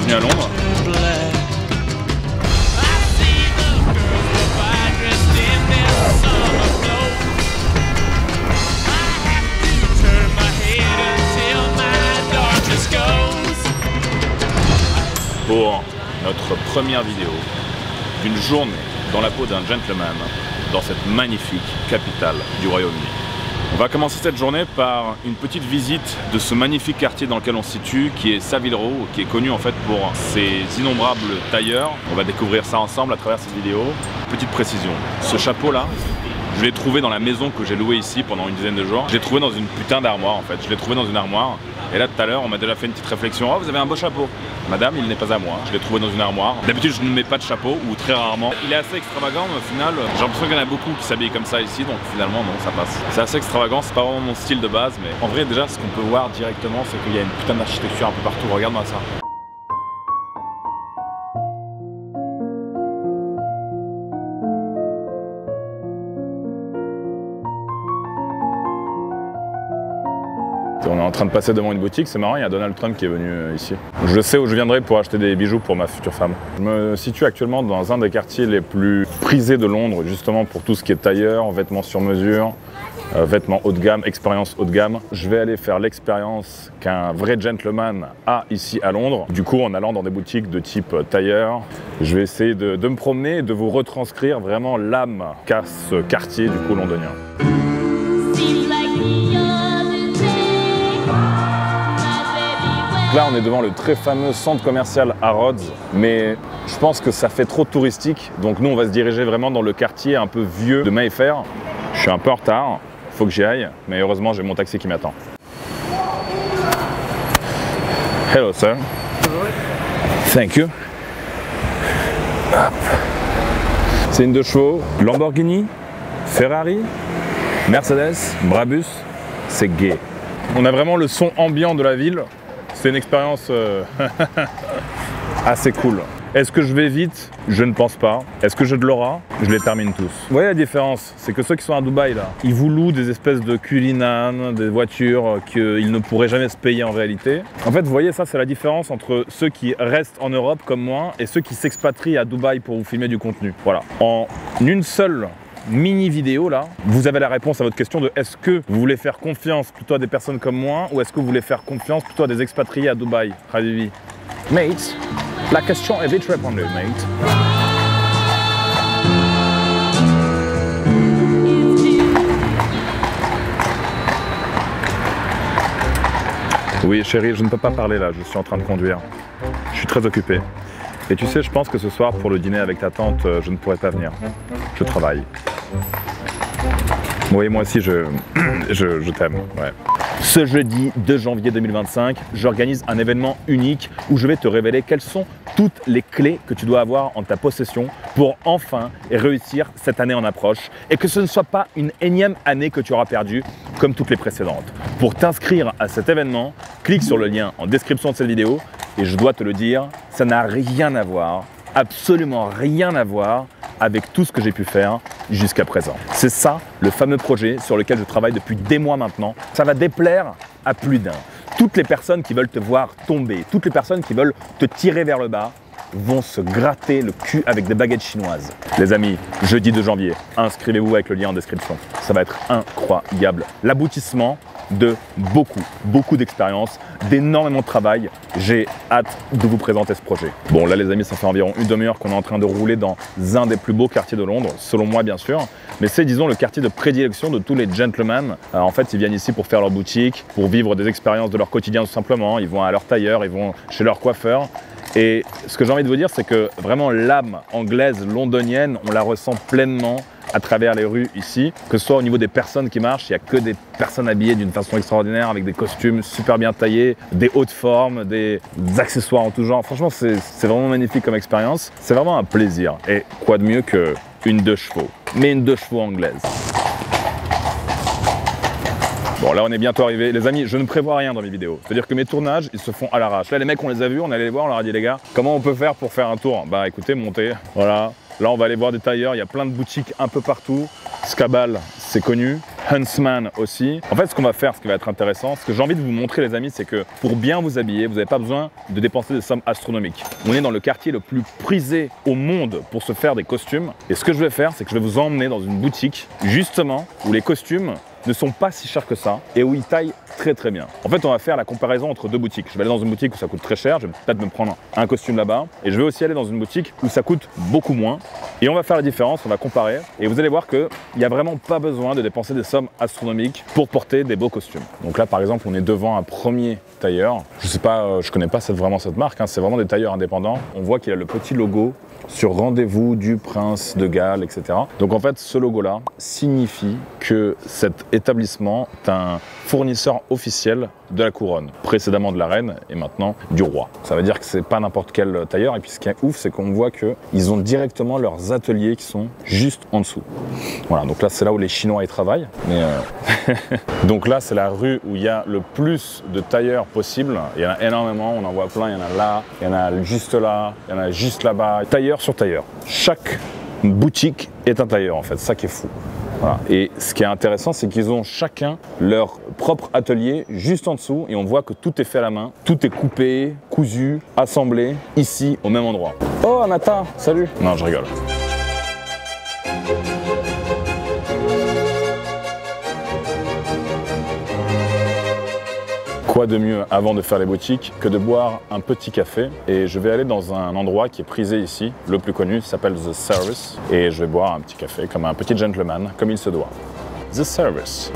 Bienvenue à Londres. Pour notre première vidéo d'une journée dans la peau d'un gentleman dans cette magnifique capitale du Royaume-Uni. On va commencer cette journée par une petite visite de ce magnifique quartier dans lequel on se situe, qui est Savile Row, qui est connu en fait pour ses innombrables tailleurs. On va découvrir ça ensemble à travers cette vidéo. Petite précision, ce chapeau là, je l'ai trouvé dans la maison que j'ai louée ici pendant une dizaine de jours. Je l'ai trouvé dans une putain d'armoire en fait, je l'ai trouvé dans une armoire. Et là tout à l'heure on m'a déjà fait une petite réflexion, oh vous avez un beau chapeau. Madame, il n'est pas à moi, je l'ai trouvé dans une armoire. D'habitude je ne mets pas de chapeau, ou très rarement. Il est assez extravagant mais au final, j'ai l'impression qu'il y en a beaucoup qui s'habillent comme ça ici, donc finalement non, ça passe. C'est assez extravagant, c'est pas vraiment mon style de base, mais en vrai déjà ce qu'on peut voir directement c'est qu'il y a une putain d'architecture un peu partout, regarde-moi ça. On est en train de passer devant une boutique, c'est marrant, il y a Donald Trump qui est venu ici. Je sais où je viendrai pour acheter des bijoux pour ma future femme. Je me situe actuellement dans un des quartiers les plus prisés de Londres, justement pour tout ce qui est tailleur, vêtements sur mesure, vêtements haut de gamme, expérience haut de gamme. Je vais aller faire l'expérience qu'un vrai gentleman a ici à Londres. Du coup, en allant dans des boutiques de type tailleur, je vais essayer de me promener et de vous retranscrire vraiment l'âme qu'a ce quartier du coup londonien. Là, on est devant le très fameux centre commercial Harrods, mais je pense que ça fait trop touristique. Donc nous, on va se diriger vraiment dans le quartier un peu vieux de Mayfair. Je suis un peu en retard, faut que j'y aille, mais heureusement, j'ai mon taxi qui m'attend. Hello, sir. Thank you. C'est une 2 chevaux, Lamborghini, Ferrari, Mercedes, Brabus, c'est gay. On a vraiment le son ambiant de la ville. C'est une expérience assez cool. Est-ce que je vais vite? Je ne pense pas. Est-ce que j'ai de l'aura? Je les termine tous. Vous voyez la différence? C'est que ceux qui sont à Dubaï, là, ils vous louent des espèces de Cullinan, des voitures qu'ils ne pourraient jamais se payer en réalité. En fait, vous voyez, ça, c'est la différence entre ceux qui restent en Europe, comme moi, et ceux qui s'expatrient à Dubaï pour vous filmer du contenu. Voilà. En une seule mini vidéo là, vous avez la réponse à votre question de est-ce que vous voulez faire confiance plutôt à des personnes comme moi ou est-ce que vous voulez faire confiance plutôt à des expatriés à Dubaï, Habibi. Mate, la question est vite répondue, mate. Oui chérie, je ne peux pas parler là, je suis en train de conduire. Je suis très occupé. Et tu sais, je pense que ce soir, pour le dîner avec ta tante, je ne pourrai pas venir. Je travaille. Oui, moi aussi, je t'aime. Ouais. Ce jeudi 2 janvier 2025, j'organise un événement unique où je vais te révéler quelles sont toutes les clés que tu dois avoir en ta possession pour enfin réussir cette année en approche et que ce ne soit pas une énième année que tu auras perdue comme toutes les précédentes. Pour t'inscrire à cet événement, clique sur le lien en description de cette vidéo et je dois te le dire, ça n'a rien à voir, absolument rien à voir avec tout ce que j'ai pu faire jusqu'à présent. C'est ça le fameux projet sur lequel je travaille depuis des mois maintenant. Ça va déplaire à plus d'un. Toutes les personnes qui veulent te voir tomber, toutes les personnes qui veulent te tirer vers le bas vont se gratter le cul avec des baguettes chinoises. Les amis, jeudi 2 janvier, inscrivez-vous avec le lien en description. Ça va être incroyable. L'aboutissement de beaucoup d'expérience, d'énormément de travail. J'ai hâte de vous présenter ce projet. Bon là les amis, ça fait environ une demi-heure qu'on est en train de rouler dans un des plus beaux quartiers de Londres, selon moi bien sûr, mais c'est disons le quartier de prédilection de tous les gentlemen. En fait ils viennent ici pour faire leur boutique, pour vivre des expériences de leur quotidien tout simplement, ils vont à leur tailleur, ils vont chez leur coiffeur. Et ce que j'ai envie de vous dire, c'est que vraiment l'âme anglaise, londonienne, on la ressent pleinement à travers les rues ici, que ce soit au niveau des personnes qui marchent, il n'y a que des personnes habillées d'une façon extraordinaire, avec des costumes super bien taillés, des hautes formes, des accessoires en tout genre. Franchement, c'est vraiment magnifique comme expérience. C'est vraiment un plaisir. Et quoi de mieux qu'une 2 chevaux, mais une 2 chevaux anglaise. Bon là on est bientôt arrivé, les amis, je ne prévois rien dans mes vidéos. C'est-à-dire que mes tournages, ils se font à l'arrache. Là les mecs on les a vus, on est allé les voir, on leur a dit les gars, comment on peut faire pour faire un tour? Bah écoutez, montez, voilà. Là on va aller voir des tailleurs, il y a plein de boutiques un peu partout. Scabal, c'est connu. Huntsman aussi. En fait, ce qu'on va faire, ce qui va être intéressant, ce que j'ai envie de vous montrer les amis, c'est que pour bien vous habiller, vous n'avez pas besoin de dépenser des sommes astronomiques. On est dans le quartier le plus prisé au monde pour se faire des costumes. Et ce que je vais faire, c'est que je vais vous emmener dans une boutique, justement, où les costumes ne sont pas si chers que ça et où ils taillent très très bien. En fait, on va faire la comparaison entre deux boutiques. Je vais aller dans une boutique où ça coûte très cher, je vais peut-être me prendre un costume là-bas, et je vais aussi aller dans une boutique où ça coûte beaucoup moins. Et on va faire la différence, on va comparer, et vous allez voir qu'il n'y a vraiment pas besoin de dépenser des sommes astronomiques pour porter des beaux costumes. Donc là, par exemple, on est devant un premier tailleur. Je sais pas, je connais pas vraiment cette marque, hein, c'est vraiment des tailleurs indépendants. On voit qu'il y a le petit logo sur rendez-vous du prince de Galles, etc. Donc en fait, ce logo-là signifie que cet établissement est un fournisseur officiel de la couronne, précédemment de la reine et maintenant du roi. Ça veut dire que c'est pas n'importe quel tailleur, et puis ce qui est ouf, c'est qu'on voit qu'ils ont directement leurs ateliers qui sont juste en dessous. Voilà, donc là c'est là où les Chinois y travaillent. Mais donc là c'est la rue où il y a le plus de tailleurs possible. Il y en a énormément, on en voit plein, il y en a là, il y en a juste là, il y en a juste là-bas. Tailleur sur tailleur. Chaque boutique est un tailleur en fait, c'est ça qui est fou. Voilà. Et ce qui est intéressant, c'est qu'ils ont chacun leur propre atelier juste en dessous, et on voit que tout est fait à la main, tout est coupé, cousu, assemblé, ici, au même endroit. Oh, Anata, salut! Non, je rigole. Quoi de mieux avant de faire les boutiques que de boire un petit café, et je vais aller dans un endroit qui est prisé ici, le plus connu, s'appelle The Service, et je vais boire un petit café comme un petit gentleman, comme il se doit. The Service.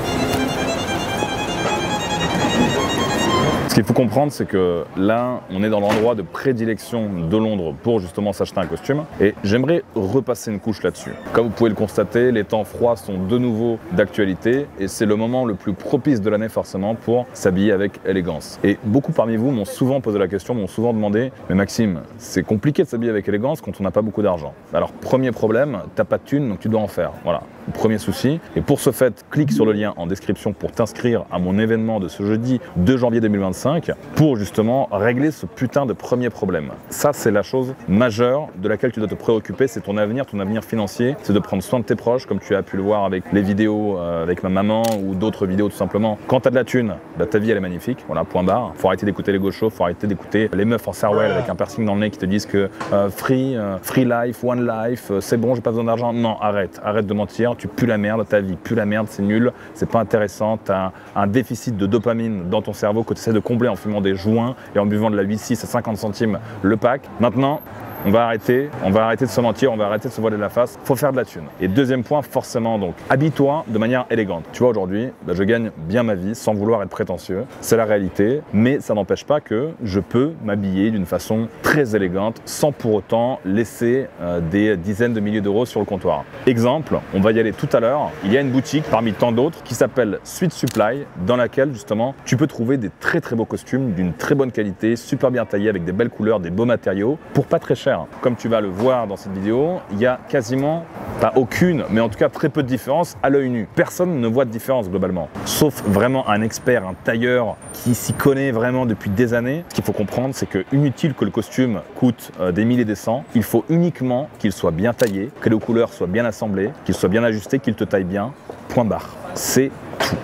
Ce qu'il faut comprendre, c'est que là, on est dans l'endroit de prédilection de Londres pour justement s'acheter un costume. Et j'aimerais repasser une couche là-dessus. Comme vous pouvez le constater, les temps froids sont de nouveau d'actualité et c'est le moment le plus propice de l'année forcément pour s'habiller avec élégance. Et beaucoup parmi vous m'ont souvent posé la question, m'ont souvent demandé « Mais Maxime, c'est compliqué de s'habiller avec élégance quand on n'a pas beaucoup d'argent. » Alors, premier problème, t'as pas de thune, donc tu dois en faire. Voilà, premier souci. Et pour ce fait, clique sur le lien en description pour t'inscrire à mon événement de ce jeudi 2 janvier 2025 pour justement régler ce putain de premier problème. Ça, c'est la chose majeure de laquelle tu dois te préoccuper, c'est ton avenir financier, c'est de prendre soin de tes proches, comme tu as pu le voir avec les vidéos avec ma maman ou d'autres vidéos tout simplement. Quand tu as de la thune, bah, ta vie elle est magnifique, voilà, point barre. Faut arrêter d'écouter les gauchos, faut arrêter d'écouter les meufs en sarouel avec un piercing dans le nez qui te disent que free life, one life, c'est bon, j'ai pas besoin d'argent. Non, arrête de mentir, tu pues la merde, ta vie pue la merde, c'est nul, c'est pas intéressant, tu as un déficit de dopamine dans ton cerveau que tu essaies de combler en fumant des joints et en buvant de la 8-6 à 50 centimes le pack. Maintenant, on va arrêter de se mentir, on va arrêter de se voiler la face, faut faire de la thune. Et deuxième point, forcément donc, habille-toi de manière élégante. Tu vois, aujourd'hui, bah, je gagne bien ma vie sans vouloir être prétentieux, c'est la réalité, mais ça n'empêche pas que je peux m'habiller d'une façon très élégante sans pour autant laisser des dizaines de milliers d'euros sur le comptoir. Exemple, on va y aller tout à l'heure, il y a une boutique parmi tant d'autres qui s'appelle Sweet Supply, dans laquelle justement tu peux trouver des très beaux costumes d'une très bonne qualité, super bien taillés avec des belles couleurs, des beaux matériaux, pour pas très cher. Comme tu vas le voir dans cette vidéo, il y a quasiment, pas aucune, mais en tout cas très peu de différence à l'œil nu. Personne ne voit de différence globalement, sauf vraiment un expert, un tailleur qui s'y connaît vraiment depuis des années. Ce qu'il faut comprendre, c'est que inutile que le costume coûte des mille et des cents, il faut uniquement qu'il soit bien taillé, que les couleurs soient bien assemblées, qu'il soit bien ajusté, qu'il te taille bien, point barre. C'est tout.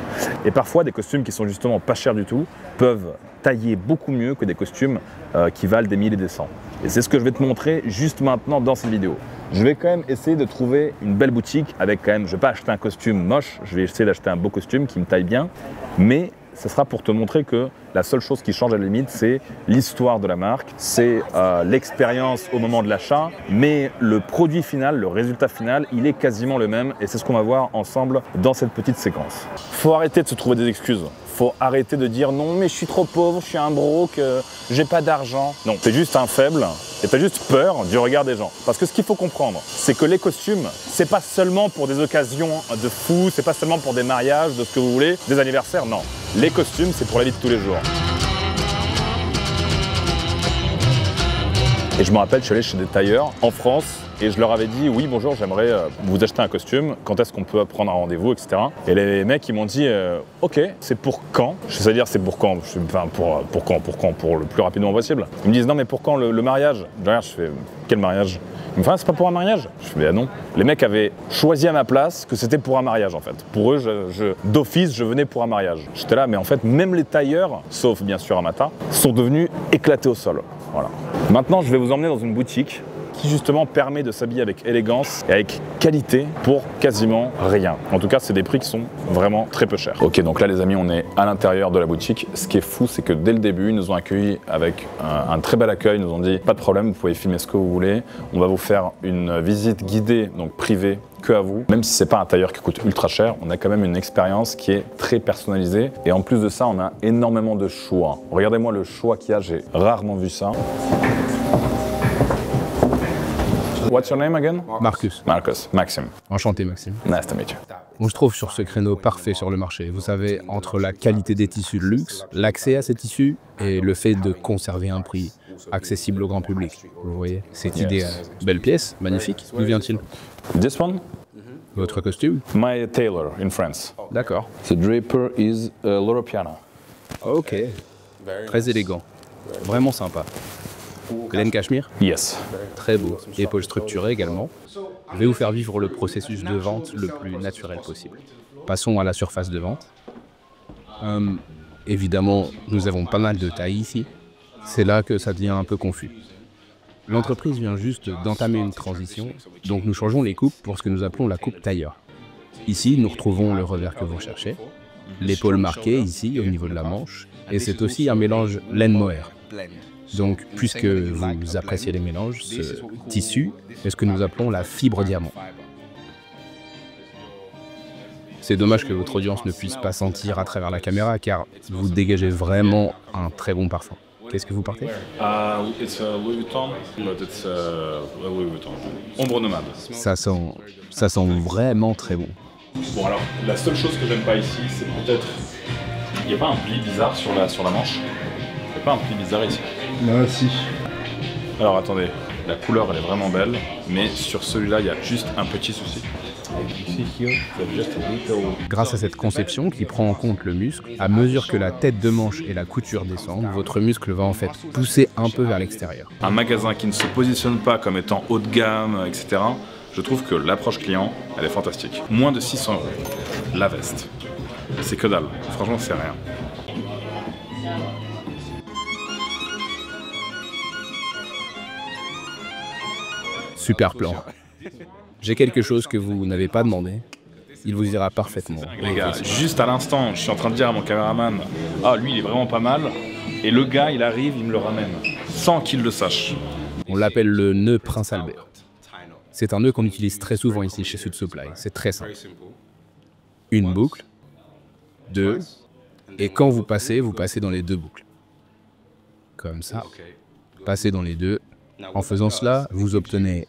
Et parfois, des costumes qui sont justement pas chers du tout peuvent tailler beaucoup mieux que des costumes qui valent des mille et des cents. Et c'est ce que je vais te montrer juste maintenant dans cette vidéo. Je vais quand même essayer de trouver une belle boutique avec quand même, je ne vais pas acheter un costume moche, je vais essayer d'acheter un beau costume qui me taille bien, mais ce sera pour te montrer que la seule chose qui change à la limite, c'est l'histoire de la marque, c'est l'expérience au moment de l'achat, mais le produit final, le résultat final, il est quasiment le même et c'est ce qu'on va voir ensemble dans cette petite séquence. Faut arrêter de se trouver des excuses. Faut arrêter de dire non mais je suis trop pauvre, je suis un broke, j'ai pas d'argent. Non, t'es juste un faible et t'as juste peur du regard des gens. Parce que ce qu'il faut comprendre, c'est que les costumes, c'est pas seulement pour des occasions de fou, c'est pas seulement pour des mariages, de ce que vous voulez, des anniversaires, non. Les costumes, c'est pour la vie de tous les jours. Et je me rappelle, je suis allé chez des tailleurs en France et je leur avais dit oui bonjour, j'aimerais vous acheter un costume, quand est-ce qu'on peut prendre un rendez-vous, etc. Et les mecs ils m'ont dit ok, c'est pour quand? C'est-à-dire c'est pour quand? Enfin pour quand? Pour le plus rapidement possible. Ils me disent non mais pour quand le mariage? Derrière je fais quel mariage? Enfin, c'est pas pour un mariage. Je fais, non. Les mecs avaient choisi à ma place que c'était pour un mariage en fait. Pour eux, d'office, je venais pour un mariage. J'étais là, mais en fait, même les tailleurs, sauf bien sûr Amata, sont devenus éclatés au sol. Voilà. Maintenant, je vais vous emmener dans une boutique qui justement permet de s'habiller avec élégance et avec qualité pour quasiment rien. En tout cas, c'est des prix qui sont vraiment très peu chers. Ok, donc là les amis, on est à l'intérieur de la boutique. Ce qui est fou, c'est que dès le début, ils nous ont accueillis avec un très bel accueil. Ils nous ont dit, pas de problème, vous pouvez filmer ce que vous voulez. On va vous faire une visite guidée, donc privée, que à vous. Même si c'est pas un tailleur qui coûte ultra cher, on a quand même une expérience qui est très personnalisée. Et en plus de ça, on a énormément de choix. Regardez-moi le choix qu'il y a, j'ai rarement vu ça. What's your name again? Marcus. Marcus. Maxime. Enchanté, Maxime. Nice to meet you. On se trouve sur ce créneau parfait sur le marché. Vous savez, entre la qualité des tissus de luxe, l'accès à ces tissus et le fait de conserver un prix accessible au grand public. Vous voyez, c'est idéal. Belle pièce, magnifique. D'où vient-il? This one? Votre costume? My tailor in France. D'accord. The draper is Loro Piana. Ok. Très élégant. Vraiment sympa. Laine cachemire? Yes. Très beau. Épaules structurées également. Je vais vous faire vivre le processus de vente le plus naturel possible. Passons à la surface de vente. Évidemment, nous avons pas mal de tailles ici. C'est là que ça devient un peu confus. L'entreprise vient juste d'entamer une transition, donc nous changeons les coupes pour ce que nous appelons la coupe tailleur. Ici, nous retrouvons le revers que vous cherchez, l'épaule marquée ici au niveau de la manche, et c'est aussi un mélange laine-mohair. Donc, puisque vous appréciez les mélanges, ce tissu est ce que nous appelons la fibre diamant. C'est dommage que votre audience ne puisse pas sentir à travers la caméra, car vous dégagez vraiment un très bon parfum. Qu'est-ce que vous portez? It's Louis Vuitton, but it's Louis Vuitton. Ombre nomade. Ça sent vraiment très bon. Bon alors, la seule chose que j'aime pas ici, c'est peut-être... Il n'y a pas un pli bizarre sur la manche? Il n'y a pas un pli bizarre ici? Ah si. Alors attendez, la couleur elle est vraiment belle, mais sur celui-là il y a juste un petit souci. Grâce à cette conception qui prend en compte le muscle, à mesure que la tête de manche et la couture descendent, votre muscle va en fait pousser un peu vers l'extérieur. Un magasin qui ne se positionne pas comme étant haut de gamme, etc., je trouve que l'approche client, elle est fantastique. Moins de 600 €. La veste. C'est que dalle. Franchement, c'est rien. Super plan. J'ai quelque chose que vous n'avez pas demandé. Il vous ira parfaitement. Les gars, juste à l'instant, je suis en train de dire à mon caméraman, ah lui il est vraiment pas mal, et le gars il arrive, il me le ramène, sans qu'il le sache. On l'appelle le nœud Prince Albert. C'est un nœud qu'on utilise très souvent ici chez Suit Supply. C'est très simple. Une boucle, deux, et quand vous passez dans les deux boucles. Comme ça. Passez dans les deux. En faisant cela, vous obtenez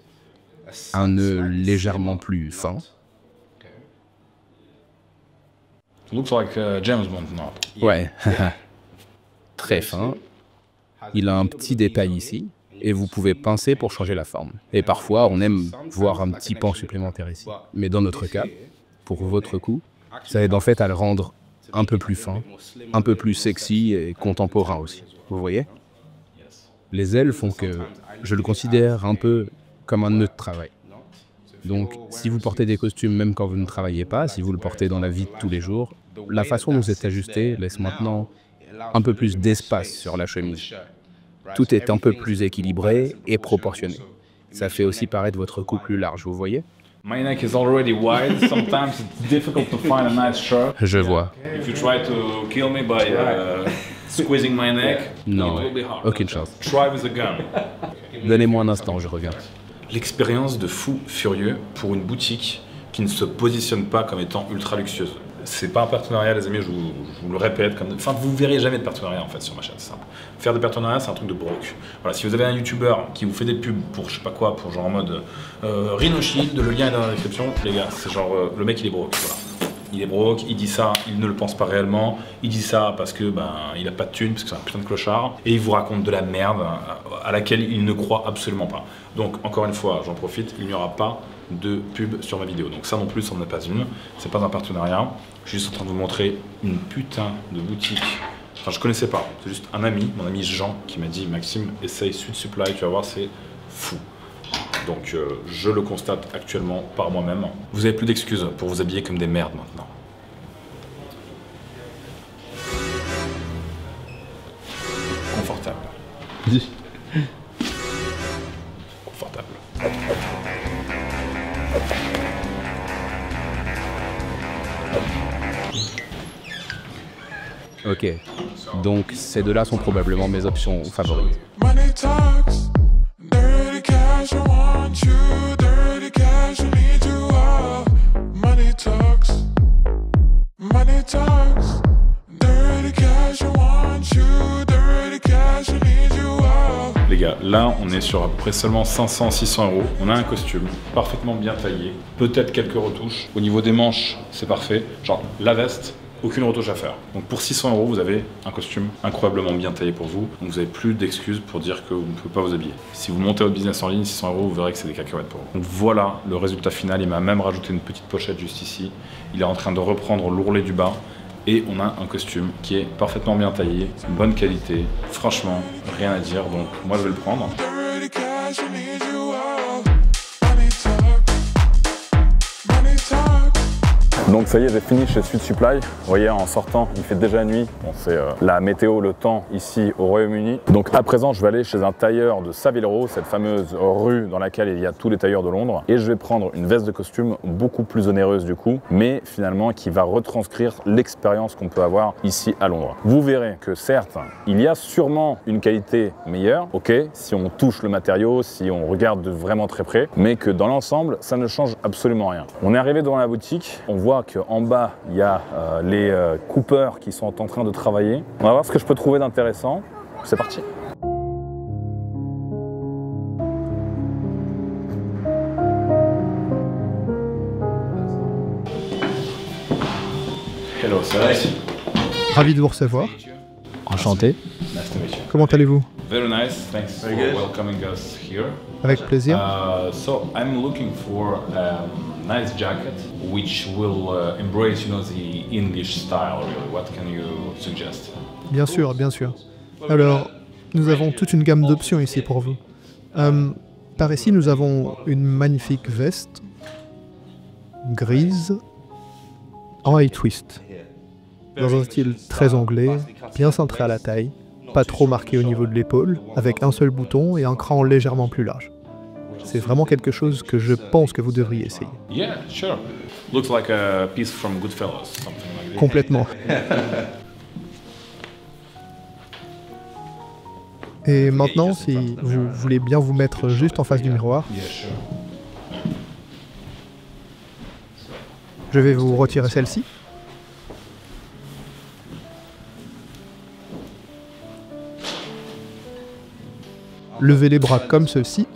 un nœud légèrement plus fin. It looks like James Bond knot. Ouais, très fin. Il a un petit détail ici, et vous pouvez pincer pour changer la forme. Et parfois, on aime voir un petit pan supplémentaire ici. Mais dans notre cas, pour votre cou, ça aide en fait à le rendre un peu plus fin, un peu plus sexy et contemporain aussi. Vous voyez? Les ailes font que je le considère un peu comme un nœud de travail. Donc, si vous portez des costumes même quand vous ne travaillez pas, si vous le portez dans la vie de tous les jours, la façon dont c'est ajusté laisse maintenant un peu plus d'espace sur la chemise. Tout est un peu plus équilibré et proportionné. Ça fait aussi paraître votre cou plus large, vous voyez? My neck is already wide. Sometimes it's difficult to find a nice shirt. Je vois. If you try to kill me by squeezing my neck, Non, it will be hard. aucune chance. Try with a gun. Donnez-moi un instant, je reviens. L'expérience de fou furieux pour une boutique qui ne se positionne pas comme étant ultra luxueuse. C'est pas un partenariat, les amis, je vous le répète. Enfin, vous verrez jamais de partenariat en fait sur ma chaîne, c'est simple. Faire des partenariats, c'est un truc de broke. Voilà, si vous avez un youtubeur qui vous fait des pubs pour je sais pas quoi, pour genre en mode Rhino Shield, le lien est dans la description, les gars, c'est genre le mec il est broke. Voilà. Il est broke, il dit ça, il ne le pense pas réellement, il dit ça parce que il a pas de thunes, parce que c'est un putain de clochard, et il vous raconte de la merde à laquelle il ne croit absolument pas. Donc encore une fois, j'en profite, il n'y aura pas de pub sur ma vidéo. Donc ça non plus, ça n'en est pas une, c'est pas un partenariat. Je suis juste en train de vous montrer une putain de boutique. Enfin, je connaissais pas, c'est juste un ami, mon ami Jean, qui m'a dit Maxime, essaye Suit Supply, tu vas voir, c'est fou. Donc je le constate actuellement par moi-même. Vous n'avez plus d'excuses pour vous habiller comme des merdes maintenant. Confortable. Confortable. Ok, donc ces deux-là sont probablement mes options favorites. Money talks, dirty cash, I want you, dirty cash, I need you all. Money talks, dirty cash, I want you, dirty cash, I need you all. Les gars, là on est sur à peu près seulement 500-600 €. On a un costume parfaitement bien taillé, peut-être quelques retouches. Au niveau des manches, c'est parfait. Genre la veste, aucune retouche à faire. Donc pour 600 €, vous avez un costume incroyablement bien taillé pour vous. Donc vous n'avez plus d'excuses pour dire que vous ne pouvez pas vous habiller. Si vous montez votre business en ligne, 600 €, vous verrez que c'est des cacahuètes pour vous. Donc voilà le résultat final. Il m'a même rajouté une petite pochette juste ici. Il est en train de reprendre l'ourlet du bas. Et on a un costume qui est parfaitement bien taillé, bonne qualité. Franchement, rien à dire. Donc moi je vais le prendre. Dirty cash, I need you all. Money talks, money talks. Donc ça y est, j'ai fini chez Sweet Supply. Vous voyez, en sortant, il fait déjà nuit. Bon, c'est la météo, le temps ici au Royaume-Uni. Donc à présent, je vais aller chez un tailleur de Savile Row, cette fameuse rue dans laquelle il y a tous les tailleurs de Londres. Et je vais prendre une veste de costume beaucoup plus onéreuse du coup, mais finalement qui va retranscrire l'expérience qu'on peut avoir ici à Londres. Vous verrez que certes, il y a sûrement une qualité meilleure, ok, si on touche le matériau, si on regarde de vraiment très près, mais que dans l'ensemble, ça ne change absolument rien. On est arrivé devant la boutique, on voit qu'en bas, il y a les coupeurs qui sont en train de travailler. On va voir ce que je peux trouver d'intéressant. C'est parti. Hello, sir. Ravi de vous recevoir. Enchanté. Nice to meet you. Comment allez-vous? Very nice. Thanks for welcoming us here. Avec plaisir. So I'm looking for a nice jacket which will embrace, the English style. Really, what can you suggest? Bien sûr, bien sûr. Alors, nous avons toute une gamme d'options ici pour vous. Par ici, nous avons une magnifique veste grise en high twist, dans un style très anglais, bien cintré à la taille, pas trop marqué au niveau de l'épaule, avec un seul bouton et un cran légèrement plus large. C'est vraiment quelque chose que je pense que vous devriez essayer. Yeah, sure. Looks like a piece from Goodfellas, something like that. Complètement. Et maintenant, si vous voulez bien vous mettre juste en face du miroir, Yeah, sure. je vais vous retirer celle-ci. Levez les bras comme ceci.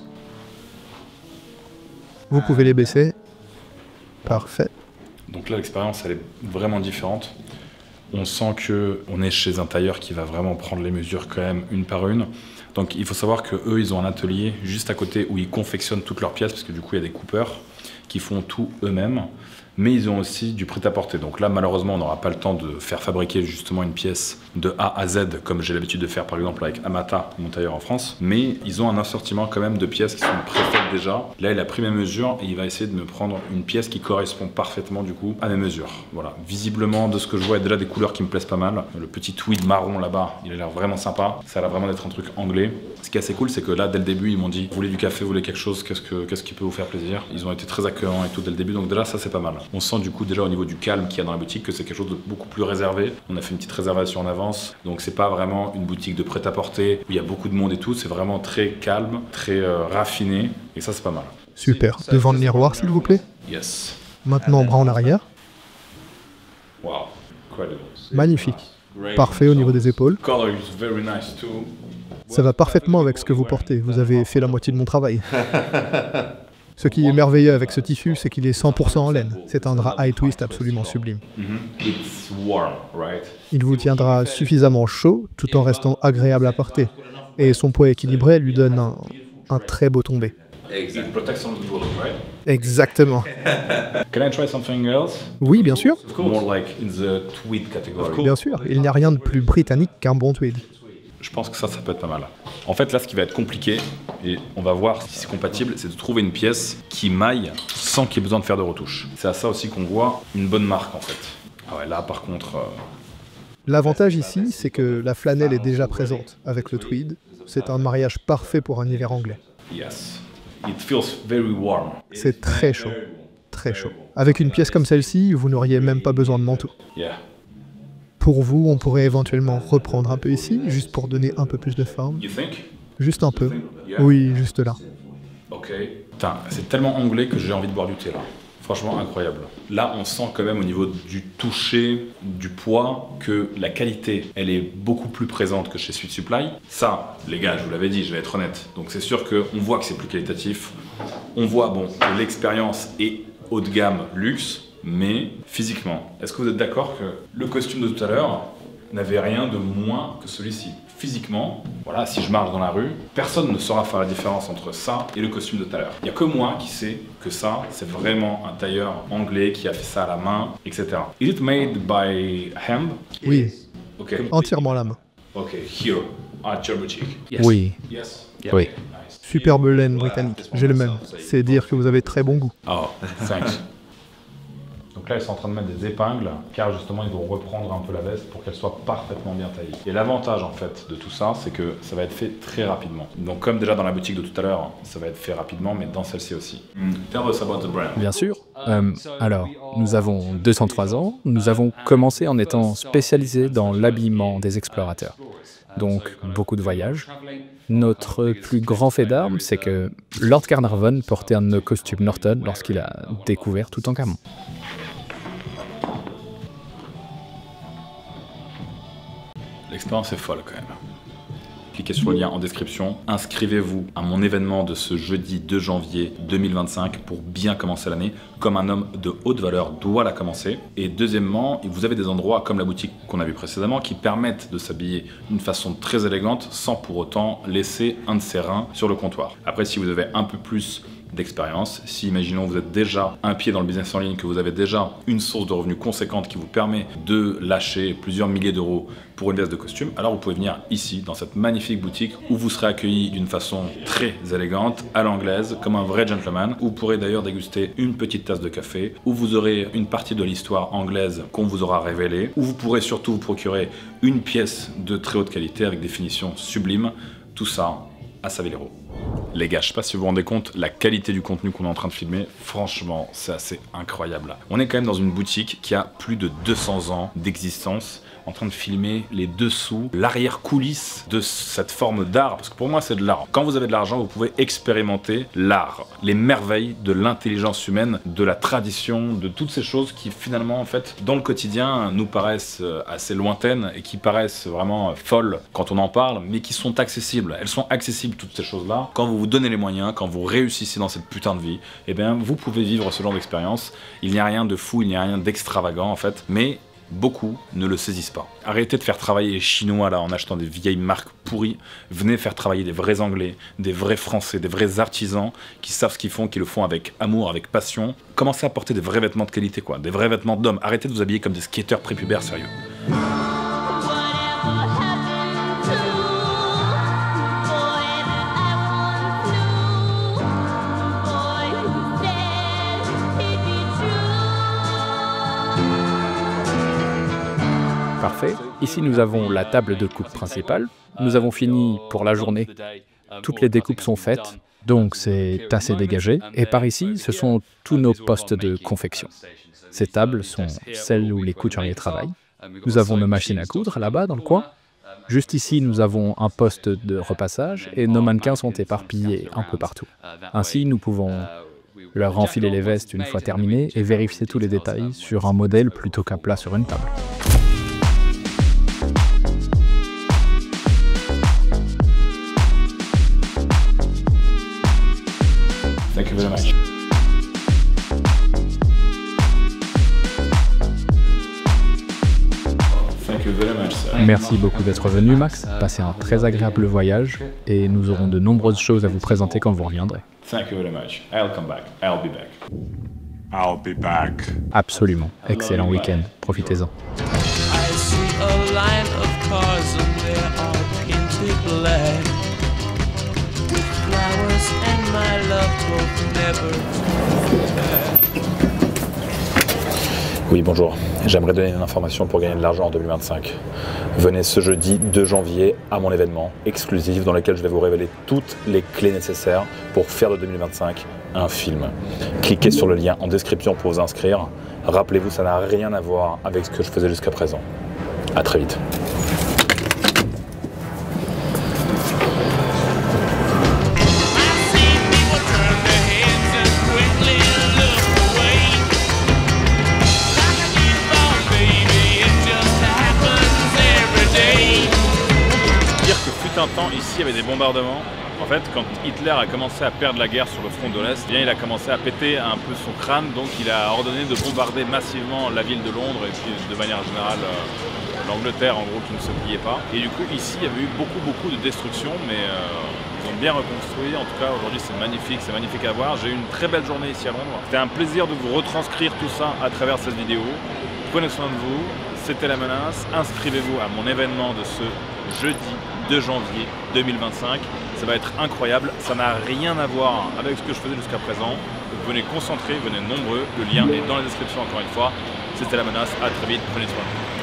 Vous pouvez les baisser. Parfait. Donc là, l'expérience, elle est vraiment différente. On sent qu'on est chez un tailleur qui va vraiment prendre les mesures quand même une par une. Donc il faut savoir qu'eux, ils ont un atelier juste à côté où ils confectionnent toutes leurs pièces, parce que du coup, il y a des coupeurs qui font tout eux-mêmes. Mais ils ont aussi du prêt-à-porter. Donc là, malheureusement, on n'aura pas le temps de faire fabriquer justement une pièce de A à Z, comme j'ai l'habitude de faire par exemple avec Amata, mon tailleur en France. Mais ils ont un assortiment quand même de pièces qui sont préfaites déjà. Là, il a pris mes mesures et il va essayer de me prendre une pièce qui correspond parfaitement du coup à mes mesures. Voilà. Visiblement, de ce que je vois, il y a déjà des couleurs qui me plaisent pas mal. Le petit tweed marron là-bas, il a l'air vraiment sympa. Ça a l'air vraiment d'être un truc anglais. Ce qui est assez cool, c'est que là, dès le début, ils m'ont dit, vous voulez du café, vous voulez quelque chose, qu'est-ce qui peut vous faire plaisir? Ils ont été très accueillants et tout dès le début, donc déjà, ça c'est pas mal. On sent du coup déjà au niveau du calme qu'il y a dans la boutique que c'est quelque chose de beaucoup plus réservé. On a fait une petite réservation en avance, donc c'est pas vraiment une boutique de prêt-à-porter où il y a beaucoup de monde et tout, c'est vraiment très calme, très raffiné, et ça c'est pas mal. Super. Devant le miroir, s'il vous plaît. Yes. Maintenant, bras en arrière. Wow. Incredible. Magnifique. Parfait au niveau des épaules. Color is very nice too. Ça va parfaitement avec ce que vous portez. Vous avez fait la moitié de mon travail. Ce qui est merveilleux avec ce tissu, c'est qu'il est 100% en laine. C'est un drap high twist absolument sublime. It's warm, right? Il vous tiendra suffisamment chaud tout en restant agréable à porter. Et son poids équilibré lui donne un très beau tombé. It protects on the bullet, right? Exactement. Can I try something else? Oui, bien sûr. More like in the tweed category. Bien sûr. Il n'y a rien de plus britannique qu'un bon tweed. Je pense que ça peut être pas mal. En fait, là, ce qui va être compliqué, et on va voir si c'est compatible, c'est de trouver une pièce qui maille sans qu'il y ait besoin de faire de retouches. C'est à ça aussi qu'on voit une bonne marque, en fait. Ah ouais, là, par contre... L'avantage ici, c'est que la flanelle est déjà présente avec le tweed. C'est un mariage parfait pour un hiver anglais. Yes. It feels very warm. C'est très chaud, très chaud. Avec une pièce comme celle-ci, vous n'auriez même pas besoin de manteau. Yeah. Pour vous, on pourrait éventuellement reprendre un peu ici, juste pour donner un peu plus de forme. You think? Juste un peu. Oui, juste là. Ok. Putain, c'est tellement anglais que j'ai envie de boire du thé là. Franchement incroyable. Là, on sent quand même au niveau du toucher, du poids, que la qualité, elle est beaucoup plus présente que chez Sweet Supply. Ça, les gars, je vous l'avais dit, je vais être honnête. Donc c'est sûr qu'on voit que c'est plus qualitatif. On voit, bon, que l'expérience est haut de gamme, luxe, mais physiquement, est-ce que vous êtes d'accord que le costume de tout à l'heure n'avait rien de moins que celui-ci? Physiquement, voilà, si je marche dans la rue, personne ne saura faire la différence entre ça et le costume de tout à l'heure. Il n'y a que moi qui sais que ça, c'est vraiment un tailleur anglais qui a fait ça à la main, etc. Is it made by hand? Oui, Ok. entièrement la main. Ok, here, at your boutique. Oui, Yes. oui. Nice. Superbe laine britannique, j'ai le même. C'est dire que vous avez très bon goût. Oh, thanks. Donc là, ils sont en train de mettre des épingles, car justement, ils vont reprendre un peu la veste pour qu'elle soit parfaitement bien taillée. Et l'avantage, en fait, de tout ça, c'est que ça va être fait très rapidement. Donc, comme déjà dans la boutique de tout à l'heure, ça va être fait rapidement, mais dans celle-ci aussi. Tell us about the brand. Bien sûr. Alors, nous avons 203 ans. Nous avons commencé en étant spécialisés dans l'habillement des explorateurs. Donc, beaucoup de voyages. Notre plus grand fait d'armes, c'est que Lord Carnarvon portait un de nos costumes Norton lorsqu'il a découvert Toutankhamon. L'expérience est folle quand même. Cliquez sur le lien en description. Inscrivez-vous à mon événement de ce jeudi 2 janvier 2025 pour bien commencer l'année, comme un homme de haute valeur doit la commencer. Et deuxièmement, vous avez des endroits comme la boutique qu'on a vu précédemment qui permettent de s'habiller d'une façon très élégante sans pour autant laisser un de ses reins sur le comptoir. Après, si vous avez un peu plus d'expérience, si imaginons vous êtes déjà un pied dans le business en ligne, que vous avez déjà une source de revenus conséquente qui vous permet de lâcher plusieurs milliers d'euros pour une veste de costume, alors vous pouvez venir ici dans cette magnifique boutique où vous serez accueilli d'une façon très élégante, à l'anglaise, comme un vrai gentleman, où vous pourrez d'ailleurs déguster une petite tasse de café, où vous aurez une partie de l'histoire anglaise qu'on vous aura révélée, où vous pourrez surtout vous procurer une pièce de très haute qualité avec des finitions sublimes, tout ça à Savillero. Les gars, je sais pas si vous vous rendez compte, la qualité du contenu qu'on est en train de filmer, franchement, c'est assez incroyable. On est quand même dans une boutique qui a plus de 200 ans d'existence, en train de filmer les dessous, l'arrière-coulisse de cette forme d'art, parce que pour moi c'est de l'art. Quand vous avez de l'argent, vous pouvez expérimenter l'art, les merveilles de l'intelligence humaine, de la tradition, de toutes ces choses qui finalement en fait dans le quotidien nous paraissent assez lointaines et qui paraissent vraiment folles quand on en parle, mais qui sont accessibles. Elles sont accessibles toutes ces choses-là. Quand vous vous donnez les moyens, quand vous réussissez dans cette putain de vie, eh bien vous pouvez vivre ce genre d'expérience. Il n'y a rien de fou, il n'y a rien d'extravagant en fait, mais beaucoup ne le saisissent pas. Arrêtez de faire travailler les Chinois là en achetant des vieilles marques pourries. Venez faire travailler des vrais Anglais, des vrais Français, des vrais artisans qui savent ce qu'ils font, qui le font avec amour, avec passion. Commencez à porter des vrais vêtements de qualité quoi, des vrais vêtements d'hommes. Arrêtez de vous habiller comme des skateurs prépubères sérieux. Parfait. Ici, nous avons la table de coupe principale. Nous avons fini pour la journée. Toutes les découpes sont faites, donc c'est assez dégagé. Et par ici, ce sont tous nos postes de confection. Ces tables sont celles où les couturiers travaillent. Nous avons nos machines à coudre là-bas dans le coin. Juste ici, nous avons un poste de repassage et nos mannequins sont éparpillés un peu partout. Ainsi, nous pouvons leur enfiler les vestes une fois terminées et vérifier tous les détails sur un modèle plutôt qu'à plat sur une table. Thank you very much. Thank you very much, sir. Merci beaucoup d'être venu, Max. Passez un très agréable voyage et nous aurons de nombreuses choses à vous présenter quand vous reviendrez. Thank you very much. I'll come back. I'll be back. I'll be back. Absolument. Excellent week-end. Profitez-en. I see a line of cars and there are painted black with flowers and my love hope never to back. Oui, bonjour. J'aimerais donner une information pour gagner de l'argent en 2025. Venez ce jeudi 2 janvier à mon événement exclusif dans lequel je vais vous révéler toutes les clés nécessaires pour faire de 2025 un film. Cliquez sur le lien en description pour vous inscrire. Rappelez-vous, ça n'a rien à voir avec ce que je faisais jusqu'à présent. À très vite. Un temps, ici, il y avait des bombardements. En fait, quand Hitler a commencé à perdre la guerre sur le front de l'Est, il a commencé à péter un peu son crâne, donc il a ordonné de bombarder massivement la ville de Londres et puis de manière générale l'Angleterre, en gros, qui ne se pliait pas. Et du coup, ici, il y avait eu beaucoup de destruction, mais ils ont bien reconstruit. En tout cas, aujourd'hui, c'est magnifique à voir. J'ai eu une très belle journée ici à Londres. C'était un plaisir de vous retranscrire tout ça à travers cette vidéo. Prenez soin de vous, c'était La Menace. Inscrivez-vous à mon événement de ce jeudi 2 janvier 2025. Ça va être incroyable, ça n'a rien à voir avec ce que je faisais jusqu'à présent. Donc venez concentrer, venez nombreux, le lien est dans la description encore une fois. C'était La Menace, à très vite, prenez soin de vous.